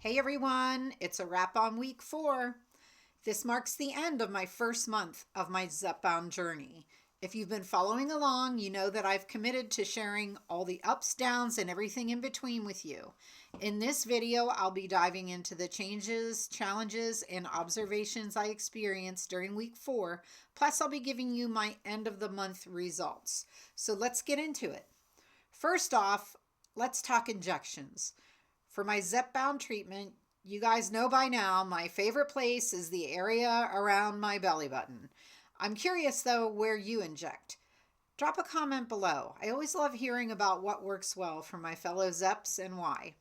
Hey everyone, it's a wrap on week 4. This marks the end of my first month of my Zepbound journey. If you've been following along, you know that I've committed to sharing all the ups, downs, and everything in between with you. In this video, I'll be diving into the changes, challenges, and observations I experienced during week 4. Plus, I'll be giving you my end of the month results. So let's get into it. First off, let's talk injections. For my Zepbound treatment, you guys know by now my favorite place is the area around my belly button. I'm curious though where you inject. Drop a comment below. I always love hearing about what works well for my fellow Zeps and why.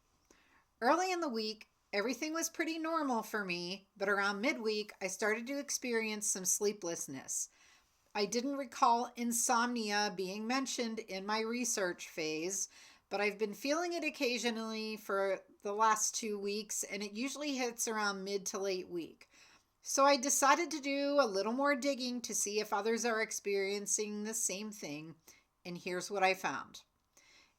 Early in the week, everything was pretty normal for me, but around midweek, I started to experience some sleeplessness. I didn't recall insomnia being mentioned in my research phase, but I've been feeling it occasionally for the last 2 weeks, and it usually hits around mid to late week. So I decided to do a little more digging to see if others are experiencing the same thing, and here's what I found.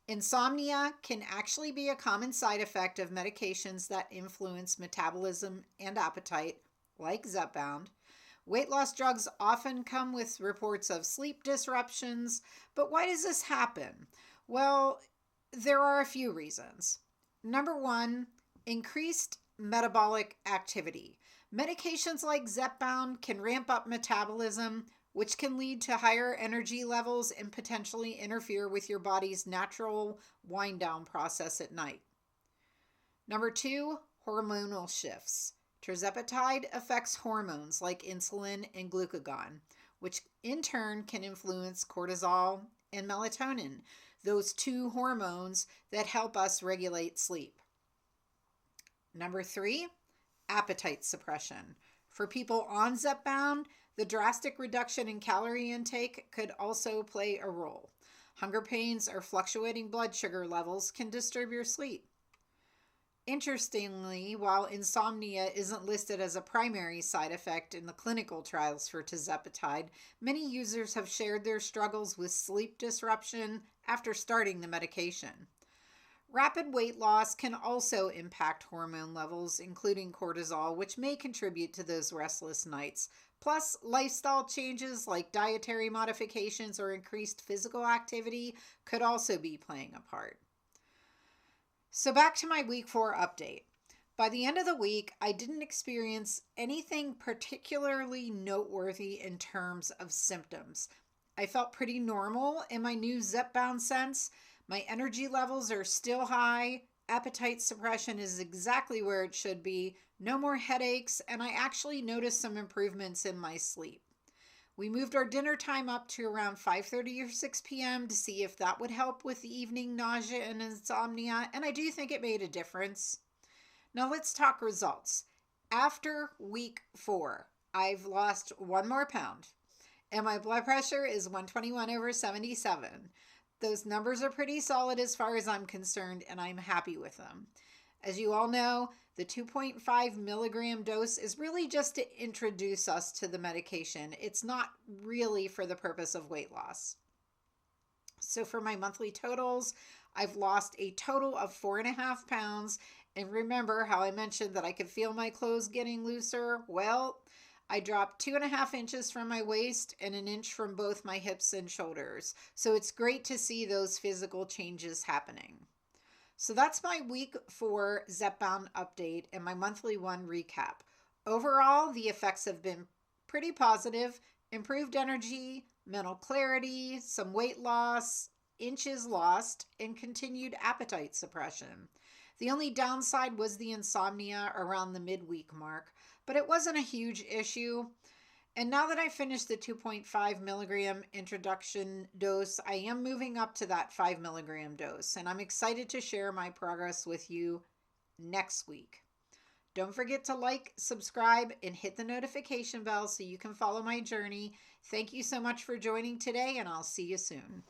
Insomnia can actually be a common side effect of medications that influence metabolism and appetite, like Zepbound. Weight loss drugs often come with reports of sleep disruptions, but why does this happen? Well, there are a few reasons. Number 1, increased metabolic activity. Medications like Zepbound can ramp up metabolism, which can lead to higher energy levels and potentially interfere with your body's natural wind down process at night. Number 2, hormonal shifts. Tirzepatide affects hormones like insulin and glucagon, which in turn can influence cortisol and melatonin, those 2 hormones that help us regulate sleep. Number 3, appetite suppression. For people on Zepbound, the drastic reduction in calorie intake could also play a role. Hunger pains or fluctuating blood sugar levels can disturb your sleep. Interestingly, while insomnia isn't listed as a primary side effect in the clinical trials for tirzepatide, many users have shared their struggles with sleep disruption after starting the medication. Rapid weight loss can also impact hormone levels, including cortisol, which may contribute to those restless nights. Plus, lifestyle changes like dietary modifications or increased physical activity could also be playing a part. So back to my week 4 update. By the end of the week, I didn't experience anything particularly noteworthy in terms of symptoms. I felt pretty normal in my new Zepbound sense. My energy levels are still high. Appetite suppression is exactly where it should be. No more headaches, and I actually noticed some improvements in my sleep. We moved our dinner time up to around 5:30 or 6 p.m. to see if that would help with the evening nausea and insomnia, and I do think it made a difference. Now let's talk results. After week 4, I've lost 1 more pound, and my blood pressure is 121/77. Those numbers are pretty solid as far as I'm concerned, and I'm happy with them. As you all know, the 2.5 milligram dose is really just to introduce us to the medication. It's not really for the purpose of weight loss. So for my monthly totals, I've lost a total of 4.5 pounds. And remember how I mentioned that I could feel my clothes getting looser? Well, I dropped 2.5 inches from my waist and 1 inch from both my hips and shoulders. So it's great to see those physical changes happening. So that's my week 4 Zepbound update and my monthly 1 recap. Overall, the effects have been pretty positive. Improved energy, mental clarity, some weight loss, inches lost, and continued appetite suppression. The only downside was the insomnia around the midweek mark, but it wasn't a huge issue. And now that I finished the 2.5 milligram introduction dose, I am moving up to that 5 milligram dose, and I'm excited to share my progress with you next week. Don't forget to like, subscribe, and hit the notification bell so you can follow my journey. Thank you so much for joining today, and I'll see you soon.